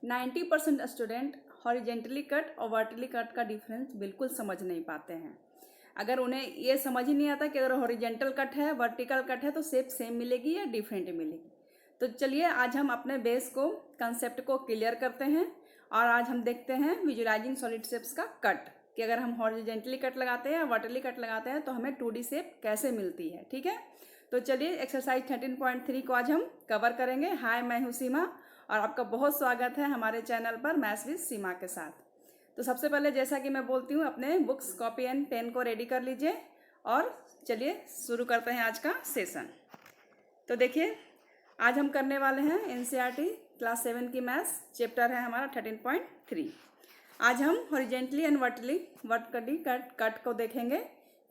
90% student horizontally cut और vertically cut का difference बिल्कुल समझ नहीं पाते हैं। अगर उन्हें ये समझ ही नहीं आता कि अगर हॉरिजेंटल कट है वर्टिकल कट है तो शेप सेम मिलेगी या डिफरेंट मिलेगी। तो चलिए आज हम अपने बेस को कंसेप्ट को क्लियर करते हैं और आज हम देखते हैं विजुअलाइजिंग सॉलिड शेप्स का कट कि अगर हम हॉरिजेंटली कट लगाते हैं या वर्टिकली कट लगाते हैं तो हमें 2D शेप कैसे मिलती है। ठीक है, तो चलिए एक्सरसाइज 13.3 को आज हम कवर करेंगे। हाय, मैं हूँ सीमा और आपका बहुत स्वागत है हमारे चैनल पर मैथ्स विद सीमा के साथ। तो सबसे पहले जैसा कि मैं बोलती हूँ अपने बुक्स कॉपी एंड पेन को रेडी कर लीजिए और चलिए शुरू करते हैं आज का सेशन। तो देखिए आज हम करने वाले हैं एनसीईआरटी क्लास 7 की मैथ्स, चैप्टर है हमारा 13.3। आज हम हॉरिजेंटली एंड वर्टिकली कट को देखेंगे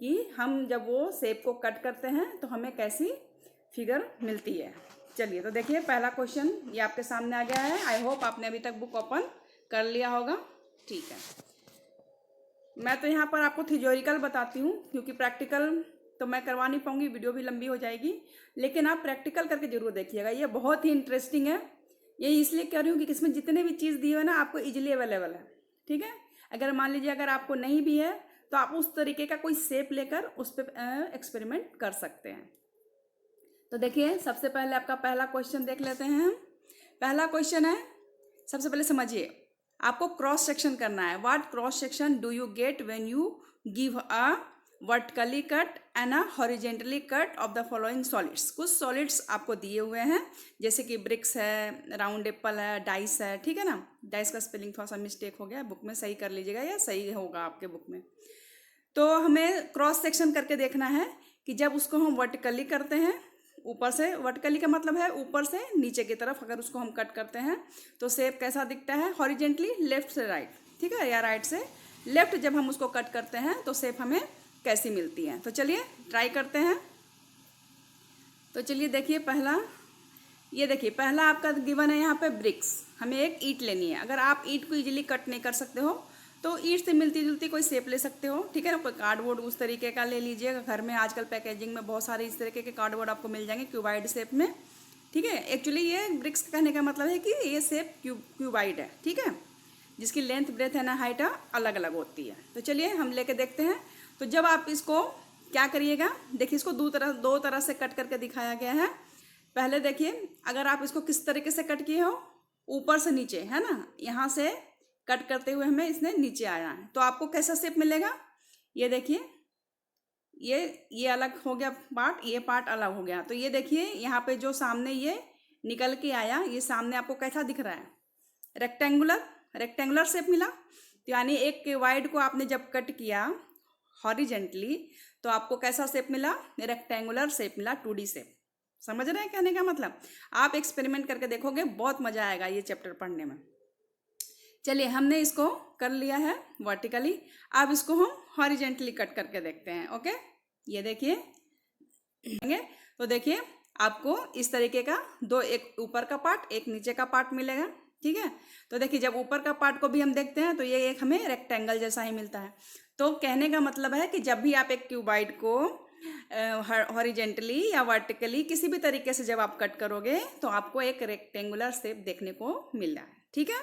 कि हम जब वो शेप को कट करते हैं तो हमें कैसी फिगर मिलती है। चलिए तो देखिए पहला क्वेश्चन ये आपके सामने आ गया है। आई होप आपने अभी तक बुक ओपन कर लिया होगा। ठीक है, मैं तो यहाँ पर आपको थियोरिकल बताती हूँ क्योंकि प्रैक्टिकल तो मैं करवा नहीं पाऊँगी, वीडियो भी लंबी हो जाएगी, लेकिन आप प्रैक्टिकल करके जरूर देखिएगा, ये बहुत ही इंटरेस्टिंग है। ये इसलिए कह रही हूँ कि इसमें जितने भी चीज़ दी हुई है ना आपको इजीली अवेलेबल है। ठीक है, अगर मान लीजिए अगर आपको नहीं भी है तो आप उस तरीके का कोई शेप लेकर उस पर एक्सपेरिमेंट कर सकते हैं। तो देखिए सबसे पहले आपका पहला क्वेश्चन देख लेते हैं हम। पहला क्वेश्चन है, सबसे पहले समझिए, आपको क्रॉस सेक्शन करना है। What cross section do you get when you give a vertically cut and a horizontally cut off the following solids. कुछ सॉलिड्स आपको दिए हुए हैं जैसे कि ब्रिक्स है, राउंड एप्पल है, डाइस है। ठीक है ना, डाइस का स्पेलिंग थोड़ा सा मिस्टेक हो गया, बुक में सही कर लीजिएगा या सही होगा आपके बुक में। तो हमें क्रॉस सेक्शन करके देखना है कि जब उसको हम वर्टिकली करते हैं, ऊपर से, वर्टिकली का मतलब है ऊपर से नीचे की तरफ अगर उसको हम कट करते हैं तो शेप कैसा दिखता है, हॉरिजेंटली लेफ्ट से राइट, ठीक है, या राइट से लेफ्ट जब हम उसको कट करते हैं तो शेप हमें कैसी मिलती है। तो चलिए ट्राई करते हैं। तो चलिए देखिए पहला, ये देखिए पहला आपका गिवन है यहाँ पे ब्रिक्स, हमें एक ईंट लेनी है। अगर आप ईंट को इजीली कट नहीं कर सकते हो तो ईंट से मिलती जुलती कोई शेप ले सकते हो। ठीक है ना, कोई कार्डबोर्ड उस तरीके का ले लीजिएगा। घर में आजकल पैकेजिंग में बहुत सारे इस तरीके के कार्डबोर्ड आपको मिल जाएंगे क्यूबाइड शेप में। ठीक है, एक्चुअली ये ब्रिक्स कहने का मतलब है कि ये शेप क्यूबाइड है। ठीक है, जिसकी लेंथ ब्रेथ है ना हाइट अलग अलग होती है। तो चलिए हम लेके देखते हैं। तो जब आप इसको क्या करिएगा, देखिए इसको दो तरह से कट करके दिखाया गया है। पहले देखिए अगर आप इसको किस तरीके से कट किए हो, ऊपर से नीचे, है ना, यहाँ से कट करते हुए हमें इसने नीचे आया है तो आपको कैसा शेप मिलेगा। ये देखिए ये अलग हो गया पार्ट, ये पार्ट अलग हो गया। तो ये देखिए यहाँ पे जो सामने ये निकल के आया, ये सामने आपको कैसा दिख रहा है, रेक्टेंगुलर शेप मिला। तो यानी एक क्यूबॉइड को आपने जब कट किया हॉरिजेंटली तो आपको कैसा शेप मिला, रेक्टेंगुलर शेप मिला, 2D शेप। समझ रहे हैं कहने का मतलब। आप एक्सपेरिमेंट करके देखोगे, बहुत मजा आएगा ये चैप्टर पढ़ने में। चलिए हमने इसको कर लिया है वर्टिकली, अब इसको हम हॉरिजेंटली कट करके देखते हैं। ओके, ये देखिए, तो देखिए आपको इस तरीके का दो, एक ऊपर का पार्ट एक नीचे का पार्ट मिलेगा। ठीक है, तो देखिए जब ऊपर का पार्ट को भी हम देखते हैं तो ये एक हमें रेक्टेंगल जैसा ही मिलता है। तो कहने का मतलब है कि जब भी आप एक क्यूबाइड को हॉरिजेंटली या वर्टिकली किसी भी तरीके से जब आप कट करोगे तो आपको एक रेक्टेंगुलर शेप देखने को मिल रहा है। ठीक है,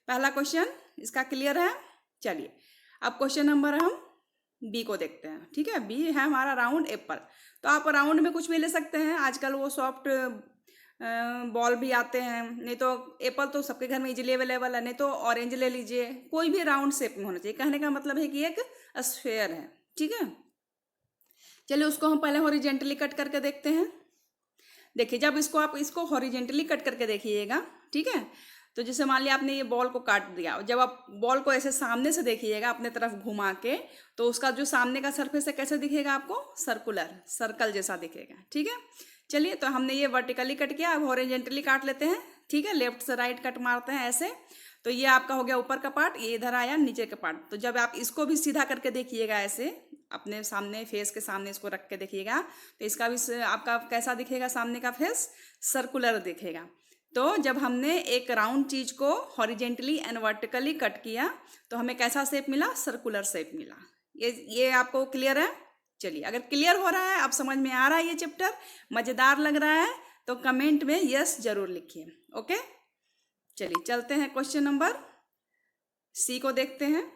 पहला क्वेश्चन इसका क्लियर है। चलिए अब क्वेश्चन नंबर हम बी को देखते हैं। ठीक है, बी है हमारा राउंड एप्पल। तो आप राउंड में कुछ भी ले सकते हैं, आजकल वो सॉफ्ट बॉल भी आते हैं, नहीं तो एप्पल तो सबके घर में इजीली अवेलेबल है, नहीं तो ऑरेंज ले लीजिए, कोई भी राउंड शेप में होना चाहिए। कहने का मतलब है कि एक स्फेयर है। ठीक है, चलिए उसको हम पहले हॉरिजेंटली कट करके देखते हैं। देखिए जब आप इसको हॉरिजेंटली कट करके देखिएगा, ठीक है, तो जैसे मान लिया आपने ये बॉल को काट दिया, जब आप बॉल को ऐसे सामने से देखिएगा अपने तरफ घुमा के तो उसका जो सामने का सरफेस है कैसे दिखेगा आपको, सर्कल जैसा दिखेगा। ठीक है, चलिए तो हमने ये वर्टिकली कट किया, अब हॉरिजेंटली काट लेते हैं। ठीक है, लेफ्ट से राइट कट मारते हैं ऐसे। तो ये आपका हो गया ऊपर का पार्ट, ये इधर आया नीचे का पार्ट। तो जब आप इसको भी सीधा करके देखिएगा, ऐसे अपने सामने फेस के सामने इसको रख के देखिएगा तो इसका भी आपका कैसा दिखेगा, सामने का फेस सर्कुलर दिखेगा। तो जब हमने एक राउंड चीज को हॉरिजेंटली एंड वर्टिकली कट किया तो हमें कैसा शेप मिला, सर्कुलर शेप मिला। ये आपको क्लियर है। चलिए अगर क्लियर हो रहा है, आप समझ में आ रहा है, ये चैप्टर मजेदार लग रहा है तो कमेंट में यस जरूर लिखिए। ओके, चलिए चलते हैं क्वेश्चन नंबर सी को देखते हैं।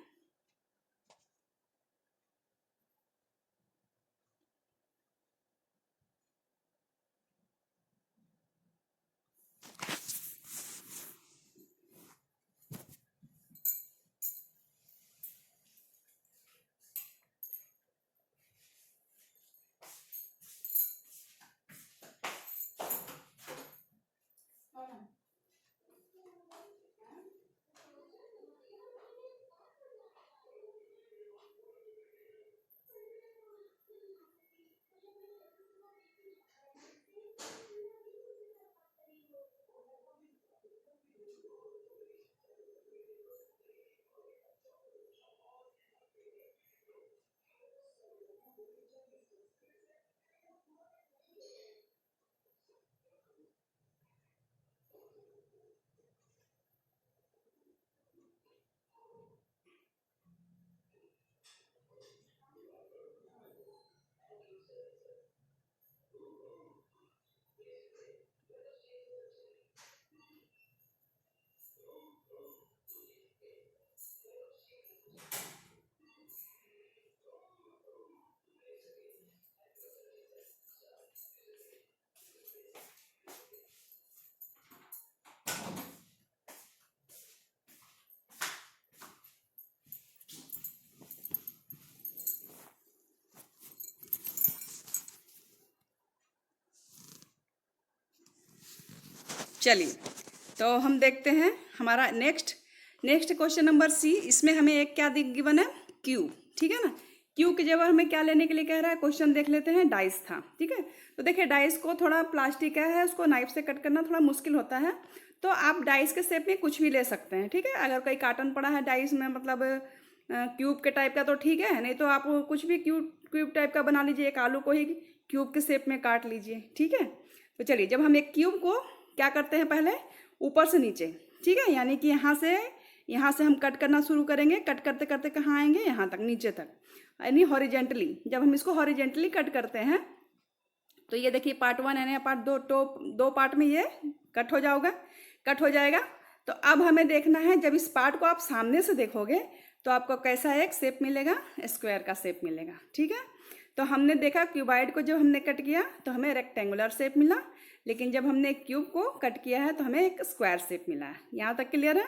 चलिए तो हम देखते हैं हमारा नेक्स्ट क्वेश्चन नंबर सी। इसमें हमें एक क्या गिवन है, क्यूब। ठीक है ना, क्यूब की जगह हमें क्या लेने के लिए कह रहा है, क्वेश्चन देख लेते हैं। डाइस था, ठीक है। तो देखिए डाइस को थोड़ा प्लास्टिक का है, उसको नाइफ से कट करना थोड़ा मुश्किल होता है, तो आप डाइस के शेप में कुछ भी ले सकते हैं। ठीक है, अगर कोई कार्टन पड़ा है डाइस में, मतलब क्यूब के टाइप का, तो ठीक है, नहीं तो आप कुछ भी क्यूब टाइप का बना लीजिए। एक आलू को ही क्यूब के शेप में काट लीजिए। ठीक है, तो चलिए जब हम एक क्यूब को क्या करते हैं, पहले ऊपर से नीचे, ठीक है, यानी कि यहाँ से हम कट करना शुरू करेंगे। कट करते करते कहाँ आएंगे, यहाँ तक, नीचे तक, यानी हॉरिजेंटली। जब हम इसको हॉरिजेंटली कट करते हैं तो ये देखिए पार्ट 1 यानी पार्ट 2, दो पार्ट में ये कट हो जाएगा। तो अब हमें देखना है, जब इस पार्ट को आप सामने से देखोगे तो आपको कैसा एक शेप मिलेगा, स्क्वायर का शेप मिलेगा। ठीक है, तो हमने देखा क्यूबाइड को जब हमने कट किया तो हमें रेक्टेंगुलर शेप मिला, लेकिन जब हमने क्यूब को कट किया है तो हमें एक स्क्वायर शेप मिला है। यहाँ तक क्लियर है।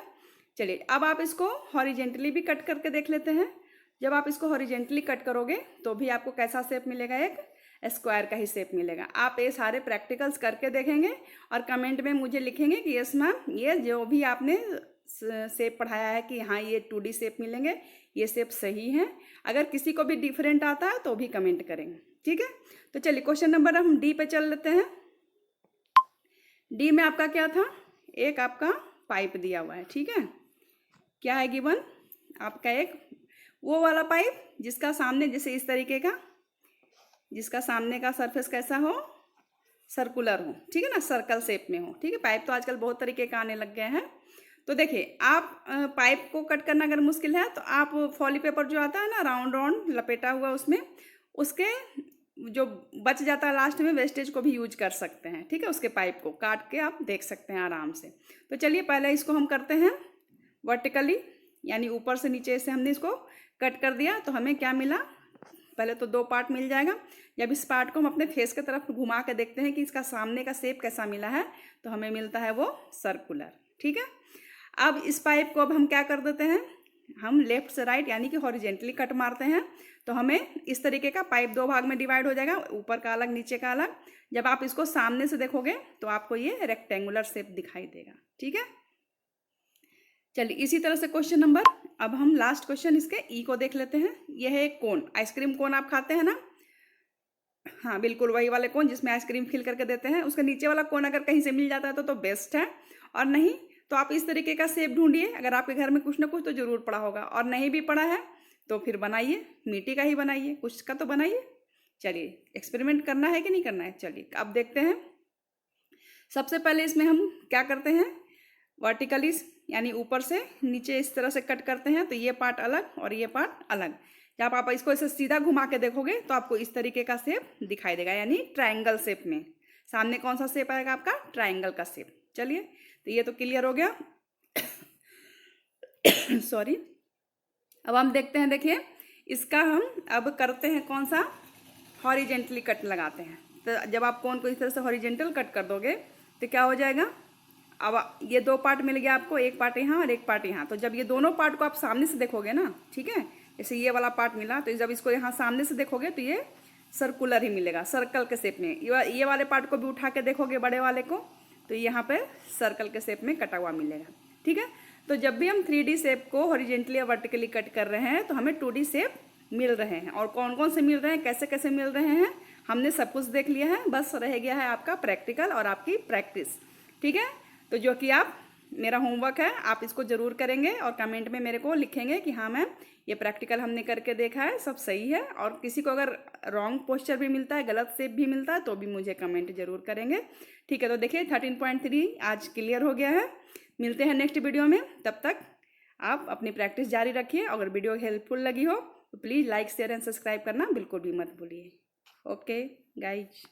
चलिए अब आप इसको हॉरिजेंटली भी कट करके देख लेते हैं। जब आप इसको हॉरिजेंटली कट करोगे तो भी आपको कैसा शेप मिलेगा, एक स्क्वायर का ही शेप मिलेगा। आप ये सारे प्रैक्टिकल्स करके देखेंगे और कमेंट में मुझे लिखेंगे कि यस मैम, ये जो भी आपने शेप पढ़ाया है कि हाँ ये 2D शेप मिलेंगे, ये शेप सही है। अगर किसी को भी डिफरेंट आता है तो भी कमेंट करेंगे। ठीक है, तो चलिए क्वेश्चन नंबर हम डी पे चल लेते हैं। डी में आपका क्या था, एक आपका पाइप दिया हुआ है। ठीक है, क्या है गिवन, आपका एक वो वाला पाइप जिसका सामने जैसे इस तरीके का, जिसका सामने का सरफेस कैसा हो, सर्कुलर हो। ठीक है ना, सर्कल शेप में हो। ठीक है, पाइप तो आजकल बहुत तरीके का आने लग गए हैं। तो देखिए आप पाइप को कट करना अगर मुश्किल है तो आप फॉली पेपर जो आता है ना, राउंड राउंड लपेटा हुआ, उसमें उसके जो बच जाता है लास्ट में वेस्टेज को भी यूज कर सकते हैं। ठीक है, उसके पाइप को काट के आप देख सकते हैं आराम से। तो चलिए पहले इसको हम करते हैं वर्टिकली, यानी ऊपर से नीचे से हमने इसको कट कर दिया तो हमें क्या मिला, पहले तो 2 पार्ट मिल जाएगा। जब इस पार्ट को हम अपने फेस की तरफ घुमा के देखते हैं कि इसका सामने का शेप कैसा मिला है, तो हमें मिलता है वो सर्कुलर। ठीक है, अब इस पाइप को अब हम क्या कर देते हैं, हम लेफ्ट से राइट यानी कि हॉरिजेंटली कट मारते हैं, तो हमें इस तरीके का पाइप 2 भाग में डिवाइड हो जाएगा, ऊपर का अलग नीचे का अलग। जब आप इसको सामने से देखोगे तो आपको ये रेक्टेंगुलर शेप दिखाई देगा। ठीक है, चलिए इसी तरह से क्वेश्चन नंबर, अब हम लास्ट क्वेश्चन इसके ई को देख लेते हैं। यह है एक कोन, आइसक्रीम कोन आप खाते हैं ना, हाँ बिल्कुल वही वाले कोन जिसमें आइसक्रीम फिल करके देते हैं। उसका नीचे वाला कोन अगर कहीं से मिल जाता है तो बेस्ट है, और नहीं तो आप इस तरीके का शेप ढूंढिए। अगर आपके घर में कुछ ना कुछ तो जरूर पड़ा होगा, और नहीं भी पड़ा है तो फिर बनाइए, मिट्टी का ही बनाइए, कुछ का तो बनाइए। चलिए एक्सपेरिमेंट करना है कि नहीं करना है, चलिए अब देखते हैं। सबसे पहले इसमें हम क्या करते हैं, वर्टिकली यानी ऊपर से नीचे इस तरह से कट करते हैं, तो ये पार्ट अलग और ये पार्ट अलग। जब आप इसको ऐसे सीधा घुमा के देखोगे तो आपको इस तरीके का शेप दिखाई देगा, यानी ट्रायंगल शेप में। सामने कौन सा शेप आएगा आपका, ट्रायंगल का शेप। चलिए तो ये तो क्लियर हो गया। सॉरी। अब हम देखते हैं, देखिए इसका हम अब करते हैं कौन सा, हॉरिजेंटली कट लगाते हैं। तो जब आप कोन को इस तरह से हॉरिजेंटल कट कर दोगे तो क्या हो जाएगा, अब ये दो पार्ट मिल गया आपको, एक पार्ट यहाँ और एक पार्ट यहाँ। तो जब ये दोनों पार्ट को आप सामने से देखोगे ना, ठीक है, जैसे ये वाला पार्ट मिला, तो जब इसको यहाँ सामने से देखोगे तो ये सर्कुलर ही मिलेगा, सर्कल के शेप में। ये वाले पार्ट को भी उठा के देखोगे बड़े वाले को, तो यहाँ पे सर्कल के शेप में कटा हुआ मिलेगा, ठीक है। तो जब भी हम 3D शेप को हॉरिजेंटली या वर्टिकली कट कर रहे हैं तो हमें 2D शेप मिल रहे हैं। और कौन कौन से मिल रहे हैं, कैसे कैसे मिल रहे हैं, हमने सब कुछ देख लिया है। बस रह गया है आपका प्रैक्टिकल और आपकी प्रैक्टिस, ठीक है। तो जो कि आप, मेरा होमवर्क है, आप इसको ज़रूर करेंगे और कमेंट में मेरे को लिखेंगे कि हाँ मैम ये प्रैक्टिकल हमने करके देखा है, सब सही है। और किसी को अगर रॉन्ग पोस्चर भी मिलता है, गलत शेप भी मिलता है, तो भी मुझे कमेंट जरूर करेंगे, ठीक है। तो देखिए 13.3 आज क्लियर हो गया है। मिलते हैं नेक्स्ट वीडियो में, तब तक आप अपनी प्रैक्टिस जारी रखिए। अगर वीडियो हेल्पफुल लगी हो तो please like share and subscribe करना बिल्कुल भी मत भूलिए। Okay guys.